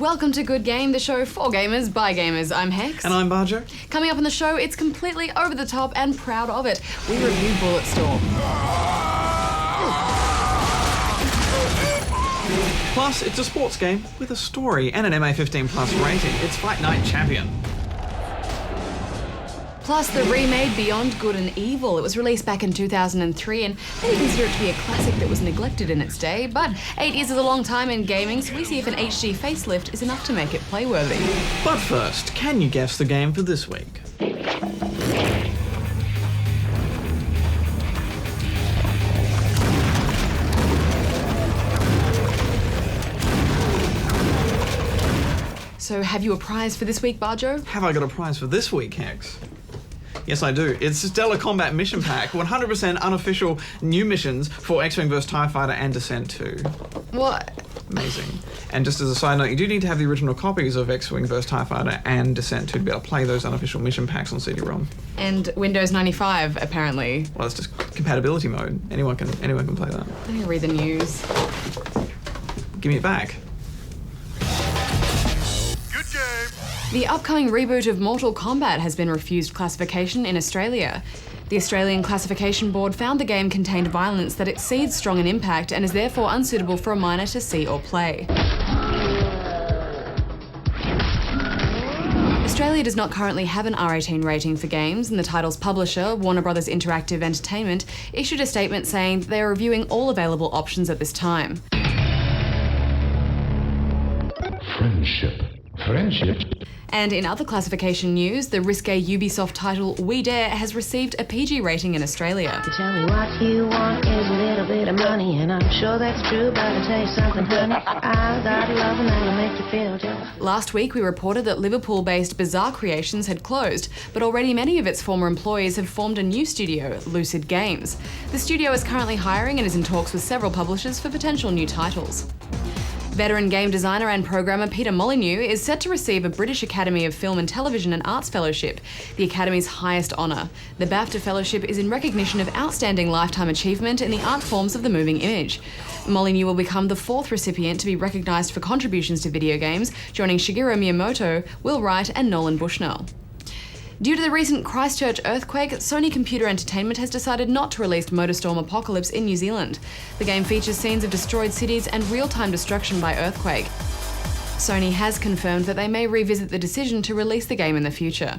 Welcome to Good Game, the show for gamers by gamers. I'm Hex. And I'm Barjo. Coming up on the show, it's completely over the top and proud of it. We review Bulletstorm. Plus, it's a sports game with a story and an MA15 Plus rating. It's Fight Night Champion. Plus, the remade Beyond Good and Evil. It was released back in 2003, and many consider it to be a classic that was neglected in its day. But 8 years is a long time in gaming, so we see if an HD facelift is enough to make it playworthy. But first, can you guess the game for this week? So, have you a prize for this week, Barjo? Have I got a prize for this week, Hex? Yes, I do. It's Stellar Combat Mission Pack, 100% unofficial new missions for X-Wing vs TIE Fighter and Descent 2. What? Amazing. And just as a side note, you do need to have the original copies of X-Wing vs TIE Fighter and Descent 2 to be able to play those unofficial mission packs on CD-ROM. And Windows 95, apparently. Well, it's just compatibility mode. Anyone can play that. Let me read the news. Give me it back. The upcoming reboot of Mortal Kombat has been refused classification in Australia. The Australian Classification Board found the game contained violence that exceeds strong in impact and is therefore unsuitable for a minor to see or play. Australia does not currently have an R18 rating for games, and the title's publisher, Warner Bros. Interactive Entertainment, issued a statement saying they are reviewing all available options at this time. Friendship. And in other classification news, the risque Ubisoft title We Dare has received a PG rating in Australia. Tell me what you want is a little bit of money, and I'm sure that's true, but I'll tell you something, honey. I got love and that'll make you feel just... Last week, we reported that Liverpool-based Bizarre Creations had closed, but already many of its former employees have formed a new studio, Lucid Games. The studio is currently hiring and is in talks with several publishers for potential new titles. Veteran game designer and programmer Peter Molyneux is set to receive a British Academy of Film and Television and Arts Fellowship, the Academy's highest honour. The BAFTA Fellowship is in recognition of outstanding lifetime achievement in the art forms of the moving image. Molyneux will become the fourth recipient to be recognised for contributions to video games, joining Shigeru Miyamoto, Will Wright and Nolan Bushnell. Due to the recent Christchurch earthquake, Sony Computer Entertainment has decided not to release Motorstorm Apocalypse in New Zealand. The game features scenes of destroyed cities and real-time destruction by earthquake. Sony has confirmed that they may revisit the decision to release the game in the future.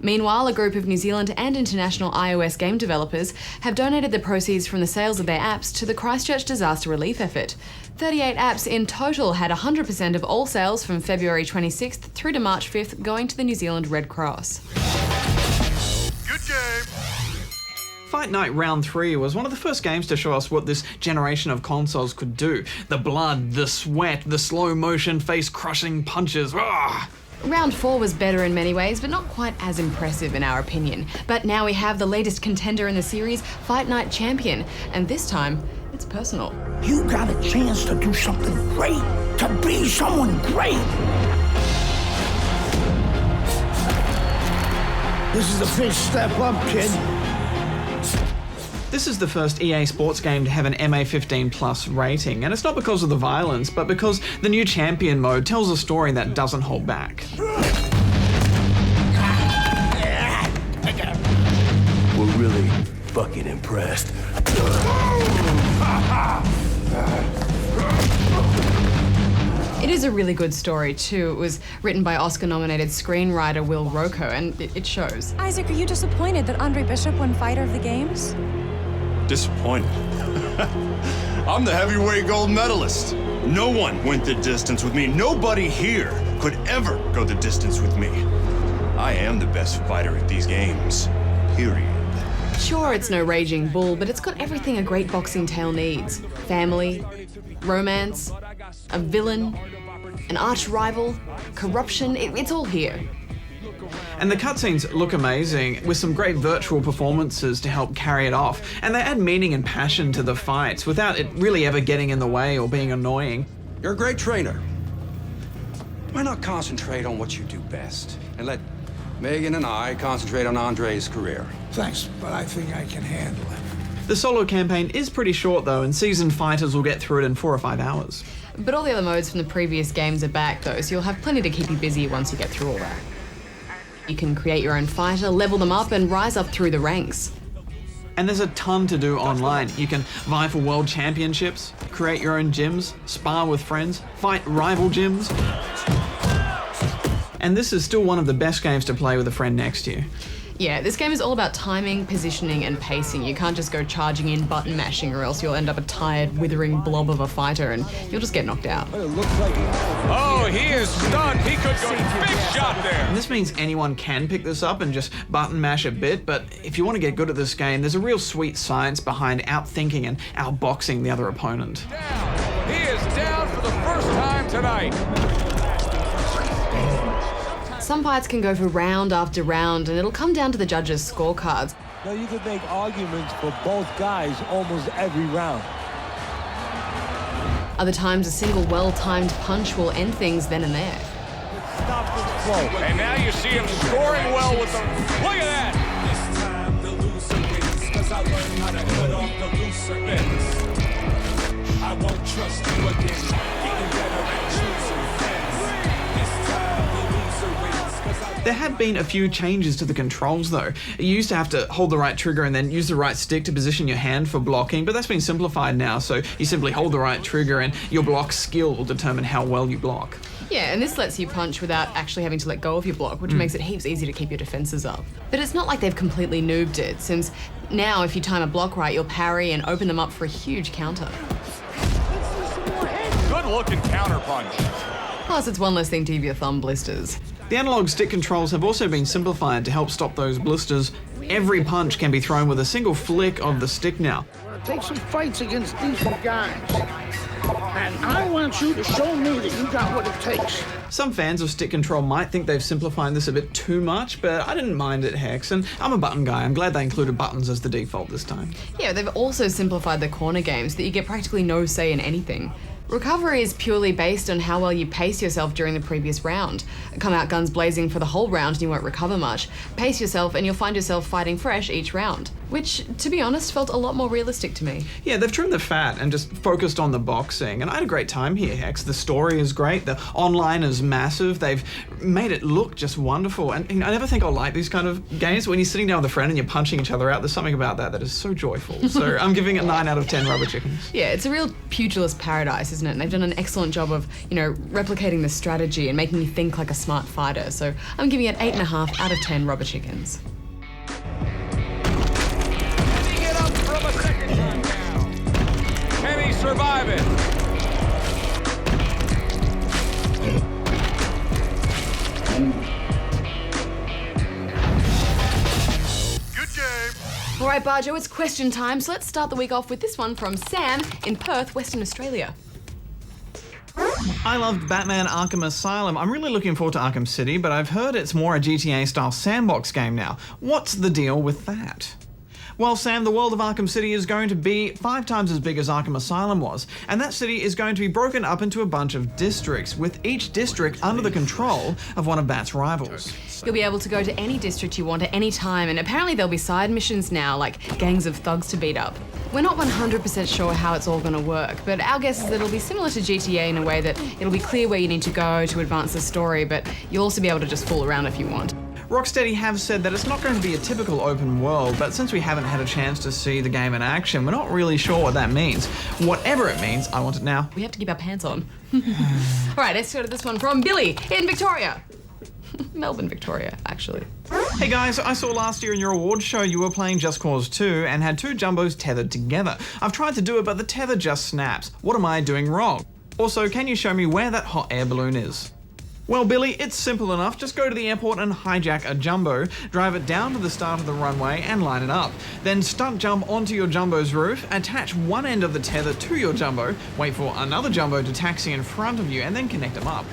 Meanwhile, a group of New Zealand and international iOS game developers have donated the proceeds from the sales of their apps to the Christchurch disaster relief effort. 38 apps in total had 100% of all sales from February 26th through to March 5th going to the New Zealand Red Cross. Good game! Fight Night Round 3 was one of the first games to show us what this generation of consoles could do. The blood, the sweat, the slow motion, face-crushing punches. Rah! Round 4 was better in many ways, but not quite as impressive in our opinion. But now we have the latest contender in the series, Fight Night Champion, and this time, it's personal. You got a chance to do something great, to be someone great. This is a big step up, kid. This is the first EA Sports game to have an MA15 Plus rating, and it's not because of the violence, but because the new Champion mode tells a story that doesn't hold back. We're really fucking impressed. It is a really good story too. It was written by Oscar-nominated screenwriter Will Rocco, and it shows. Isaac, are you disappointed that Andre Bishop won Fighter of the Games? Disappointed. I'm the heavyweight gold medalist. No one went the distance with me. Nobody here could ever go the distance with me. I am the best fighter at these games. Period. Sure, it's no raging bull, but it's got everything a great boxing tale needs. Family, romance, a villain, an arch rival, corruption, it's all here. And the cutscenes look amazing, with some great virtual performances to help carry it off, and they add meaning and passion to the fights without it really ever getting in the way or being annoying. You're a great trainer. Why not concentrate on what you do best and let Megan and I concentrate on Andre's career? Thanks, but I think I can handle it. The solo campaign is pretty short though, and seasoned fighters will get through it in 4 or 5 hours. But all the other modes from the previous games are back though, so you'll have plenty to keep you busy once you get through all that. You can create your own fighter, level them up, and rise up through the ranks. And there's a ton to do online. You can vie for world championships, create your own gyms, spar with friends, fight rival gyms. And this is still one of the best games to play with a friend next to you. Yeah, this game is all about timing, positioning, and pacing. You can't just go charging in, button mashing, or else you'll end up a tired, withering blob of a fighter and you'll just get knocked out. Oh, he is stunned. He could go big shot there. And this means anyone can pick this up and just button mash a bit, but if you want to get good at this game, there's a real sweet science behind outthinking and outboxing the other opponent. Down. He is down for the first time tonight. Some fights can go for round after round, and it'll come down to the judges' scorecards. Now you could make arguments for both guys almost every round. Other times, a single well-timed punch will end things then and there. Stop this flow. And now you see him scoring well with them. Look at that. This time the loser wins, 'cause I learned how to cut off the looser ends. I won't trust you again. Getting better at choosing friends. This time the loser wins, 'cause I There have been a few changes to the controls though. You used to have to hold the right trigger and then use the right stick to position your hand for blocking, but that's been simplified now, so you simply hold the right trigger and your block skill will determine how well you block. Yeah, and this lets you punch without actually having to let go of your block, which makes it heaps easier to keep your defenses up. But it's not like they've completely noobed it, since now if you time a block right, you'll parry and open them up for a huge counter. Good looking counter punch. Plus, it's one less thing to give your thumb blisters. The analog stick controls have also been simplified to help stop those blisters. Every punch can be thrown with a single flick of the stick now. Take some fights against decent guys. And I want you to show me that you got what it takes. Some fans of stick control might think they've simplified this a bit too much, but I didn't mind it, Hex, and I'm a button guy. I'm glad they included buttons as the default this time. Yeah, they've also simplified the corner games so that you get practically no say in anything. Recovery is purely based on how well you pace yourself during the previous round. Come out guns blazing for the whole round and you won't recover much. Pace yourself and you'll find yourself fighting fresh each round, which, to be honest, felt a lot more realistic to me. Yeah, they've trimmed the fat and just focused on the boxing, and I had a great time here, Hex. The story is great, the online is massive, they've made it look just wonderful, and I never think I'll like these kind of games. When you're sitting down with a friend and you're punching each other out, there's something about that is so joyful. So I'm giving it 9 out of 10 rubber chickens. Yeah, it's a real pugilist paradise, isn't it? And they've done an excellent job of, replicating the strategy and making you think like a smart fighter. So I'm giving it 8.5 out of 10 rubber chickens. Can he get up from a second time down? Can he survive it? Good game. All right, Barjo, it's question time. So let's start the week off with this one from Sam in Perth, Western Australia. I loved Batman Arkham Asylum. I'm really looking forward to Arkham City, but I've heard it's more a GTA-style sandbox game now. What's the deal with that? Well, Sam, the world of Arkham City is going to be 5 times as big as Arkham Asylum was, and that city is going to be broken up into a bunch of districts, with each district under the control of one of Bat's rivals. You'll be able to go to any district you want at any time, and apparently there'll be side missions now, like gangs of thugs to beat up. We're not 100% sure how it's all going to work, but our guess is that it'll be similar to GTA in a way that it'll be clear where you need to go to advance the story, but you'll also be able to just fool around if you want. Rocksteady have said that it's not going to be a typical open world, but since we haven't had a chance to see the game in action, we're not really sure what that means. Whatever it means, I want it now. We have to keep our pants on. All right, let's go to this one from Billy in Victoria. Melbourne, Victoria, actually. Hey guys, I saw last year in your awards show you were playing Just Cause 2 and had 2 jumbos tethered together. I've tried to do it, but the tether just snaps. What am I doing wrong? Also, can you show me where that hot air balloon is? Well, Billy, it's simple enough. Just go to the airport and hijack a jumbo, drive it down to the start of the runway and line it up. Then stunt jump onto your jumbo's roof, attach one end of the tether to your jumbo, wait for another jumbo to taxi in front of you and then connect them up.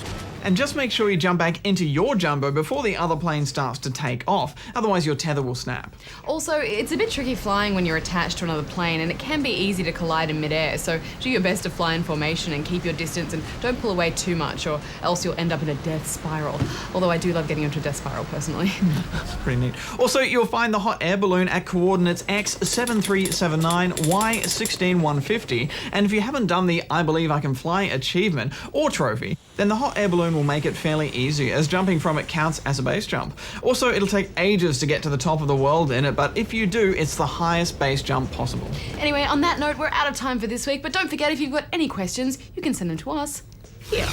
And just make sure you jump back into your jumbo before the other plane starts to take off, otherwise your tether will snap. Also, it's a bit tricky flying when you're attached to another plane, and it can be easy to collide in midair, so do your best to fly in formation and keep your distance and don't pull away too much, or else you'll end up in a death spiral. Although I do love getting into a death spiral personally. That's pretty neat. Also, you'll find the hot air balloon at coordinates X7379, Y16150, and if you haven't done the I Believe I Can Fly achievement or trophy, then the hot air balloon will make it fairly easy, as jumping from it counts as a base jump. Also, it'll take ages to get to the top of the world in it, but if you do, it's the highest base jump possible. Anyway, on that note, we're out of time for this week, but don't forget, if you've got any questions, you can send them to us here.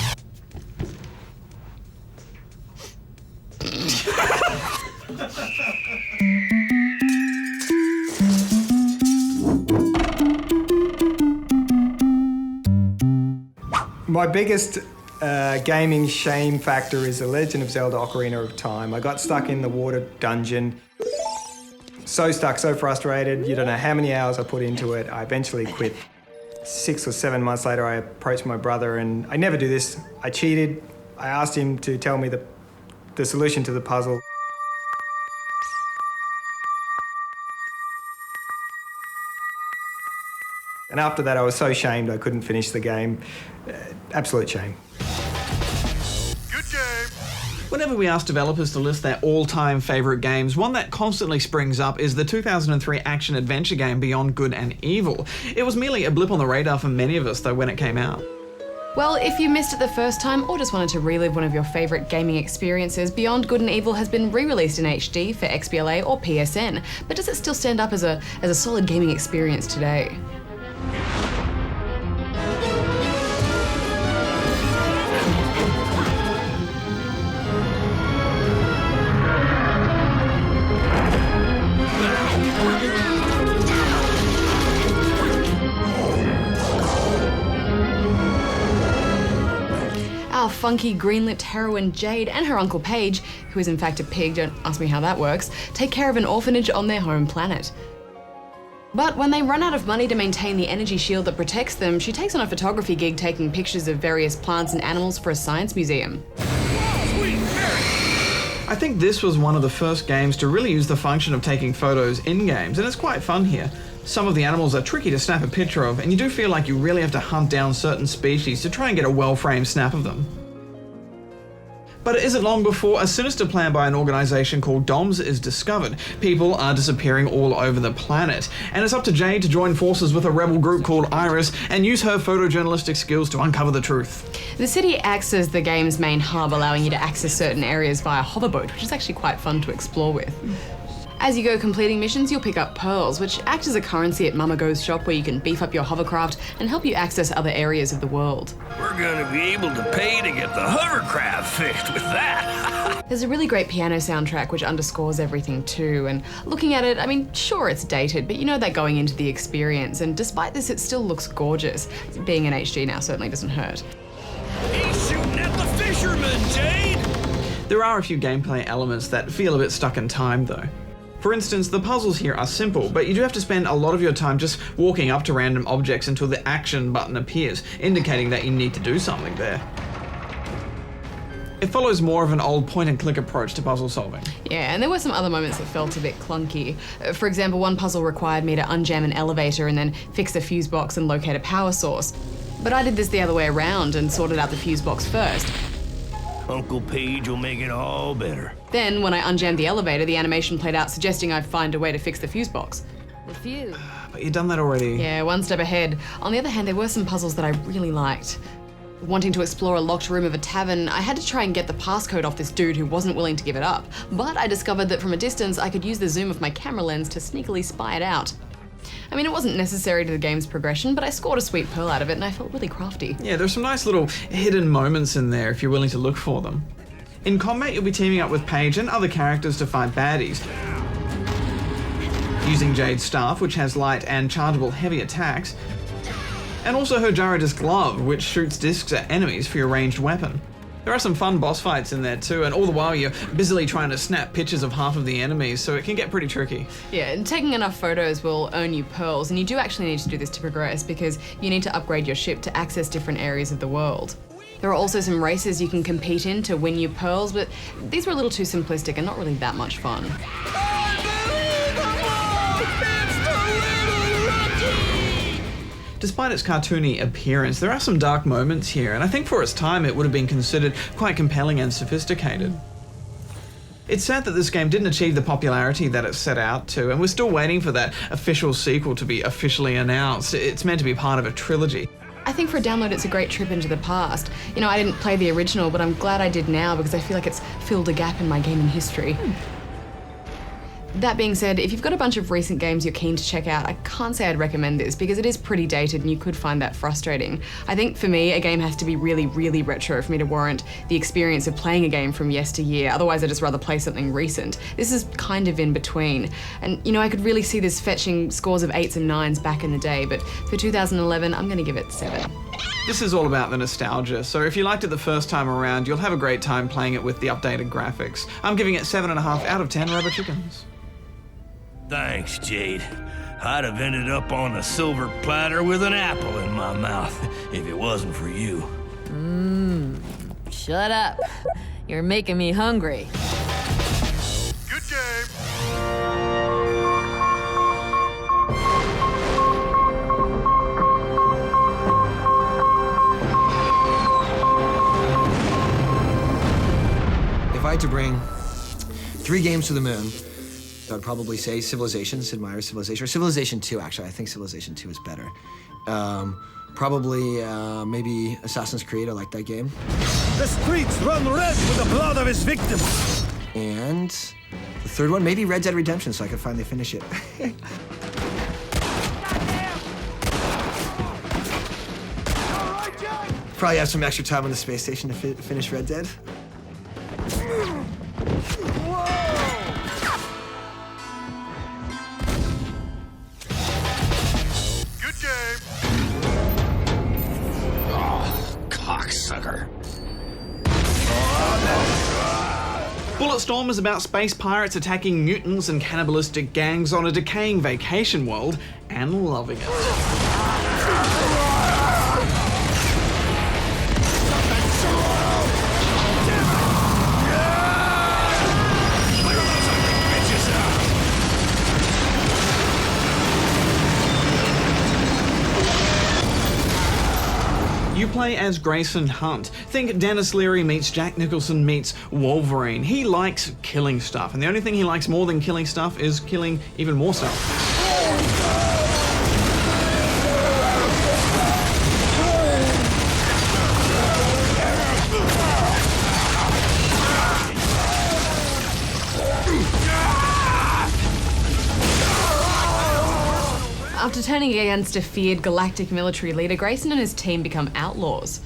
My biggest gaming shame factor is The Legend of Zelda Ocarina of Time. I got stuck in the water dungeon. So stuck, so frustrated. You don't know how many hours I put into it. I eventually quit. 6 or 7 months later, I approached my brother, and I never do this. I cheated. I asked him to tell me the solution to the puzzle. And after that, I was so shamed I couldn't finish the game. Absolute shame. Good game. Whenever we ask developers to list their all-time favourite games, one that constantly springs up is the 2003 action-adventure game Beyond Good and Evil. It was merely a blip on the radar for many of us, though, when it came out. Well, if you missed it the first time or just wanted to relive one of your favourite gaming experiences, Beyond Good and Evil has been re-released in HD for XBLA or PSN. But does it still stand up as a solid gaming experience today? Our funky green-lipped heroine Jade and her uncle Paige, who is in fact a pig, don't ask me how that works, take care of an orphanage on their home planet. But when they run out of money to maintain the energy shield that protects them, she takes on a photography gig taking pictures of various plants and animals for a science museum. I think this was one of the first games to really use the function of taking photos in games, and it's quite fun here. Some of the animals are tricky to snap a picture of, and you do feel like you really have to hunt down certain species to try and get a well-framed snap of them. But it isn't long before a sinister plan by an organisation called DOMS is discovered. People are disappearing all over the planet, and it's up to Jade to join forces with a rebel group called Iris and use her photojournalistic skills to uncover the truth. The city acts as the game's main hub, allowing you to access certain areas via hoverboat, which is actually quite fun to explore with. As you go completing missions, you'll pick up pearls, which act as a currency at Mama Go's shop where you can beef up your hovercraft and help you access other areas of the world. We're gonna be able to pay to get the hovercraft fixed with that. There's a really great piano soundtrack which underscores everything too, and looking at it, I mean, sure it's dated, but you know that going into the experience, and despite this it still looks gorgeous. Being in HD now certainly doesn't hurt. He's shooting at the fisherman, Jade! There are a few gameplay elements that feel a bit stuck in time though. For instance, the puzzles here are simple, but you do have to spend a lot of your time just walking up to random objects until the action button appears, indicating that you need to do something there. It follows more of an old point-and-click approach to puzzle solving. Yeah, and there were some other moments that felt a bit clunky. For example, one puzzle required me to unjam an elevator and then fix the fuse box and locate a power source. But I did this the other way around and sorted out the fuse box first. Uncle Paige will make it all better. Then, when I unjammed the elevator, the animation played out suggesting I find a way to fix the fuse box. The fuse. But you've done that already. Yeah, one step ahead. On the other hand, there were some puzzles that I really liked. Wanting to explore a locked room of a tavern, I had to try and get the passcode off this dude who wasn't willing to give it up. But I discovered that from a distance, I could use the zoom of my camera lens to sneakily spy it out. I mean, it wasn't necessary to the game's progression, but I scored a sweet pearl out of it and I felt really crafty. Yeah, there's some nice little hidden moments in there if you're willing to look for them. In combat, you'll be teaming up with Paige and other characters to fight baddies. Using Jade's staff, which has light and chargeable heavy attacks, and also her Gyrodisc glove, which shoots discs at enemies for your ranged weapon. There are some fun boss fights in there too, and all the while you're busily trying to snap pictures of half of the enemies, so it can get pretty tricky. Yeah, and taking enough photos will earn you pearls, and you do actually need to do this to progress because you need to upgrade your ship to access different areas of the world. There are also some races you can compete in to win your pearls, but these were a little too simplistic and not really that much fun. Despite its cartoony appearance, there are some dark moments here, and I think for its time it would have been considered quite compelling and sophisticated. It's sad that this game didn't achieve the popularity that it set out to, and we're still waiting for that official sequel to be officially announced. It's meant to be part of a trilogy. I think for a download it's a great trip into the past. You know, I didn't play the original, but I'm glad I did now because I feel like it's filled a gap in my gaming history. That being said, if you've got a bunch of recent games you're keen to check out, I can't say I'd recommend this because it is pretty dated and you could find that frustrating. I think for me, a game has to be really, really retro for me to warrant the experience of playing a game from yesteryear. Otherwise, I'd just rather play something recent. This is kind of in between. And, you know, I could really see this fetching scores of 8s and 9s back in the day, but for 2011, I'm going to give it 7. This is all about the nostalgia, so if you liked it the first time around, you'll have a great time playing it with the updated graphics. I'm giving it 7.5 out of 10 rubber chickens. Thanks, Jade. I'd have ended up on a silver platter with an apple in my mouth if it wasn't for you. Shut up. You're making me hungry. Good game. If I had to bring 3 games to the moon, I'd probably say Civilization, Sid Meier's Civilization, or Civilization 2, actually. I think Civilization 2 is better. Probably, maybe Assassin's Creed. I like that game. The streets run red with the blood of his victims. And the third one, maybe Red Dead Redemption, so I could finally finish it. Probably have some extra time on the space station to finish Red Dead. Cocksucker. Bulletstorm is about space pirates attacking mutants and cannibalistic gangs on a decaying vacation world and loving it. You play as Grayson Hunt. Think Dennis Leary meets Jack Nicholson meets Wolverine. He likes killing stuff, and the only thing he likes more than killing stuff is killing even more stuff. After turning against a feared galactic military leader, Grayson and his team become outlaws.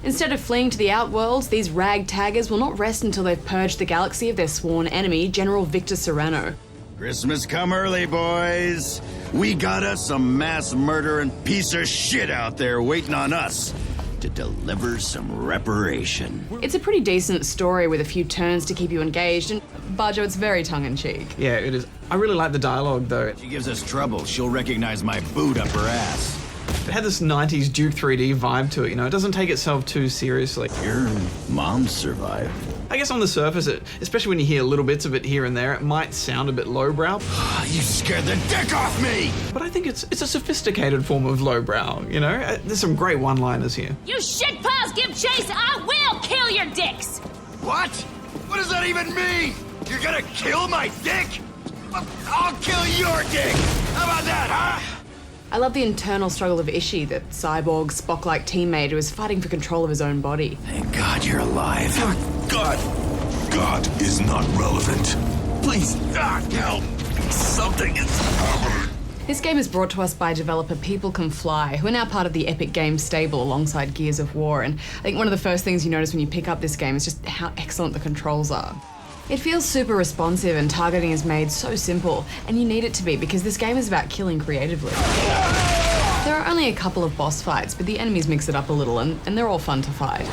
Instead of fleeing to the outworlds, these ragtaggers will not rest until they've purged the galaxy of their sworn enemy, General Victor Serrano. Christmas come early, boys. We got us some mass murdering piece of shit out there waiting on us to deliver some reparation. It's a pretty decent story with a few turns to keep you engaged, and Barjo, it's very tongue-in-cheek. Yeah, it is. I really like the dialogue, though. If she gives us trouble, she'll recognize my boot up her ass. It had this 90s Duke 3D vibe to it, you know? It doesn't take itself too seriously. Your mom survived. I guess on the surface, especially when you hear little bits of it here and there, it might sound a bit lowbrow. You scared the dick off me! But I think it's a sophisticated form of lowbrow, you know? There's some great one-liners here. You shitpaws give chase, I will kill your dicks! What? What does that even mean? You're gonna kill my dick? I'll kill your dick! How about that, huh? I love the internal struggle of Ishii, the cyborg, Spock-like teammate who is fighting for control of his own body. Thank God you're alive. God is not relevant. Please, help! Something is happening. This game is brought to us by developer People Can Fly, who are now part of the Epic Games stable alongside Gears of War, and I think one of the first things you notice when you pick up this game is just how excellent the controls are. It feels super responsive and targeting is made so simple, and you need it to be because this game is about killing creatively. There are only a couple of boss fights, but the enemies mix it up a little and they're all fun to fight.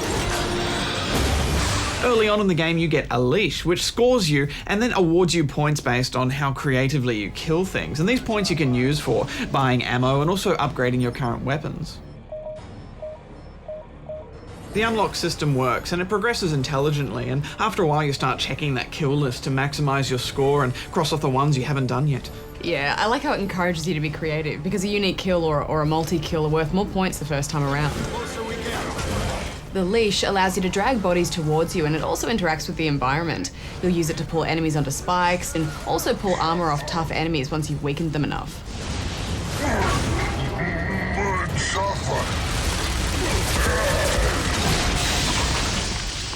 Early on in the game, you get a leash, which scores you and then awards you points based on how creatively you kill things. And these points you can use for buying ammo and also upgrading your current weapons. The unlock system works and it progresses intelligently, and after a while you start checking that kill list to maximize your score and cross off the ones you haven't done yet. Yeah, I like how it encourages you to be creative, because a unique kill or a multi-kill are worth more points the first time around. The leash allows you to drag bodies towards you, and it also interacts with the environment. You'll use it to pull enemies onto spikes and also pull armor off tough enemies once you've weakened them enough.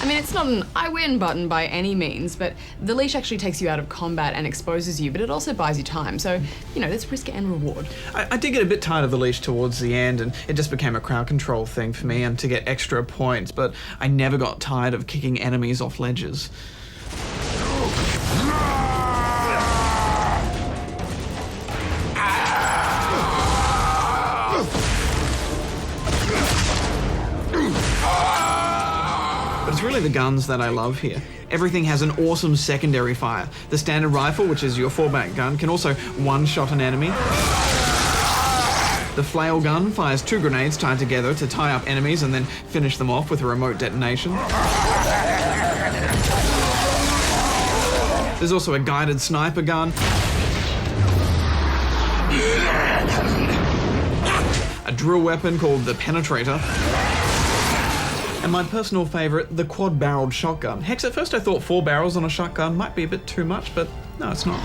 I mean, it's not an I win button by any means, but the leash actually takes you out of combat and exposes you, but it also buys you time, so, you know, there's risk and reward. I did get a bit tired of the leash towards the end, and it just became a crowd control thing for me and to get extra points, but I never got tired of kicking enemies off ledges. But it's really the guns that I love here. Everything has an awesome secondary fire. The standard rifle, which is your fallback gun, can also one-shot an enemy. The flail gun fires 2 grenades tied together to tie up enemies and then finish them off with a remote detonation. There's also a guided sniper gun. A drill weapon called the Penetrator. And my personal favourite, the quad-barreled shotgun. Heck, at first I thought 4 barrels on a shotgun might be a bit too much, but no, it's not.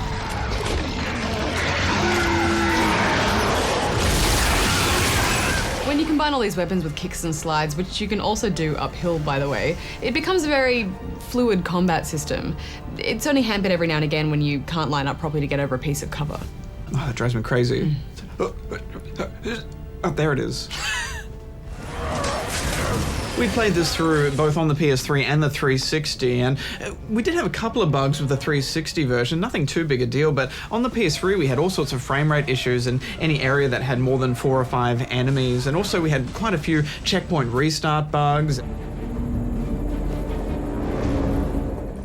When you combine all these weapons with kicks and slides, which you can also do uphill, by the way, it becomes a very fluid combat system. It's only hampered every now and again when you can't line up properly to get over a piece of cover. Oh, that drives me crazy. Oh, there it is. We played this through both on the PS3 and the 360, and we did have a couple of bugs with the 360 version, nothing too big a deal, but on the PS3 we had all sorts of frame rate issues in any area that had more than 4 or 5 enemies, and also we had quite a few checkpoint restart bugs.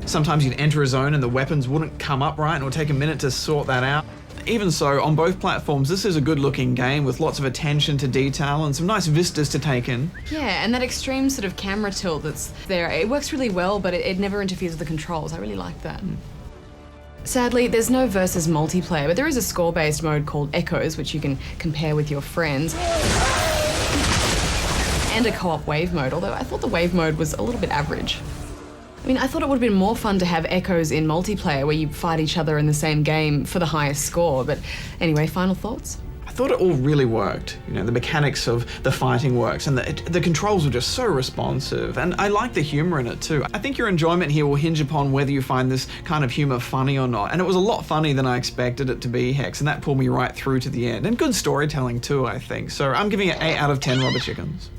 Sometimes you'd enter a zone and the weapons wouldn't come up right, and it would take a minute to sort that out. Even so, on both platforms, this is a good-looking game with lots of attention to detail and some nice vistas to take in. Yeah, and that extreme sort of camera tilt that's there, it works really well, but it never interferes with the controls. I really like that. Sadly, there's no versus multiplayer, but there is a score-based mode called Echoes, which you can compare with your friends. And a co-op wave mode, although I thought the wave mode was a little bit average. I mean, I thought it would have been more fun to have Echoes in multiplayer where you fight each other in the same game for the highest score, but anyway, final thoughts? I thought it all really worked. You know, the mechanics of the fighting works and the controls were just so responsive, and I like the humor in it too. I think your enjoyment here will hinge upon whether you find this kind of humor funny or not, and it was a lot funnier than I expected it to be, Hex, and that pulled me right through to the end. And good storytelling too, I think. So I'm giving it 8 out of 10 rubber chickens.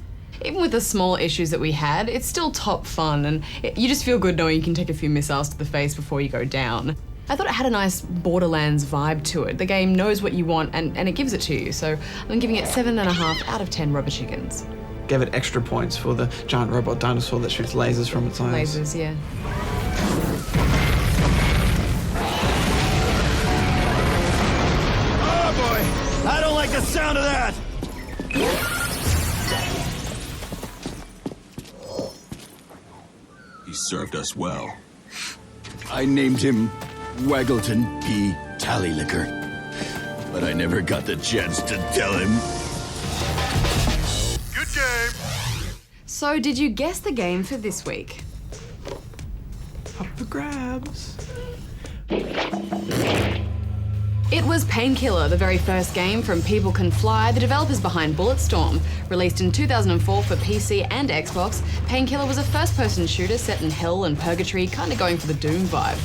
Even with the small issues that we had, it's still top fun, and you just feel good knowing you can take a few missiles to the face before you go down. I thought it had a nice Borderlands vibe to it. The game knows what you want and it gives it to you, so I'm giving it 7.5 out of 10 rubber chickens. Gave it extra points for the giant robot dinosaur that shoots lasers from its eyes. Lasers, yeah. Oh boy! I don't like the sound of that! He served us well. I named him Waggleton P. Tallylicker, but I never got the chance to tell him. Good game! So, did you guess the game for this week? Up for grabs. It was Painkiller, the very first game from People Can Fly, the developers behind Bulletstorm. Released in 2004 for PC and Xbox, Painkiller was a first-person shooter set in hell and purgatory, kind of going for the Doom vibe.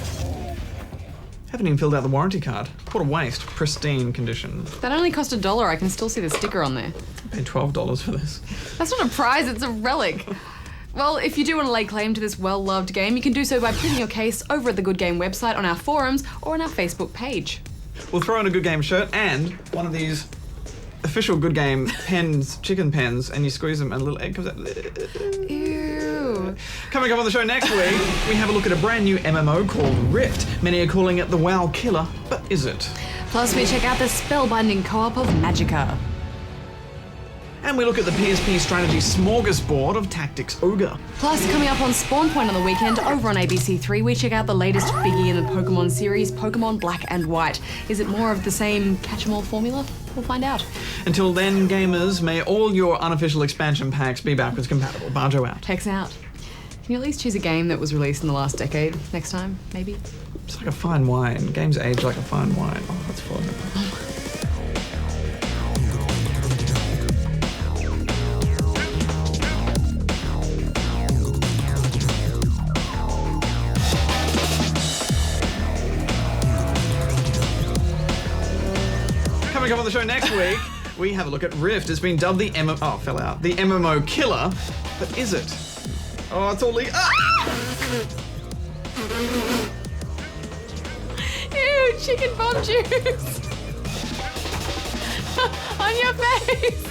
Haven't even filled out the warranty card. What a waste. Pristine condition. That only cost $1, I can still see the sticker on there. I paid $12 for this. That's not a prize, it's a relic. Well, if you do want to lay claim to this well-loved game, you can do so by pleading your case over at the Good Game website, on our forums, or on our Facebook page. We'll throw in a Good Game shirt and one of these official Good Game pens, chicken pens, and you squeeze them and a little egg comes out. Ew. Coming up on the show next week, we have a look at a brand new MMO called Rift. Many are calling it the WoW killer, but is it? Plus, we check out the spellbinding co-op of Magicka. And we look at the PSP strategy smorgasbord of Tactics Ogre. Plus, coming up on Spawn Point on the weekend over on ABC3, we check out the latest figure in the Pokemon series, Pokemon Black and White. Is it more of the same catch-em-all formula? We'll find out. Until then, gamers, may all your unofficial expansion packs be backwards compatible. Barjo out. Hex out. Can you at least choose a game that was released in the last decade next time, maybe? It's like a fine wine. Games age like a fine wine. Oh, that's falling apart. Coming up on the show next week, we have a look at Rift. It's been dubbed the MMO killer, but is it? Oh, it's all Ew, chicken bomb juice on your face.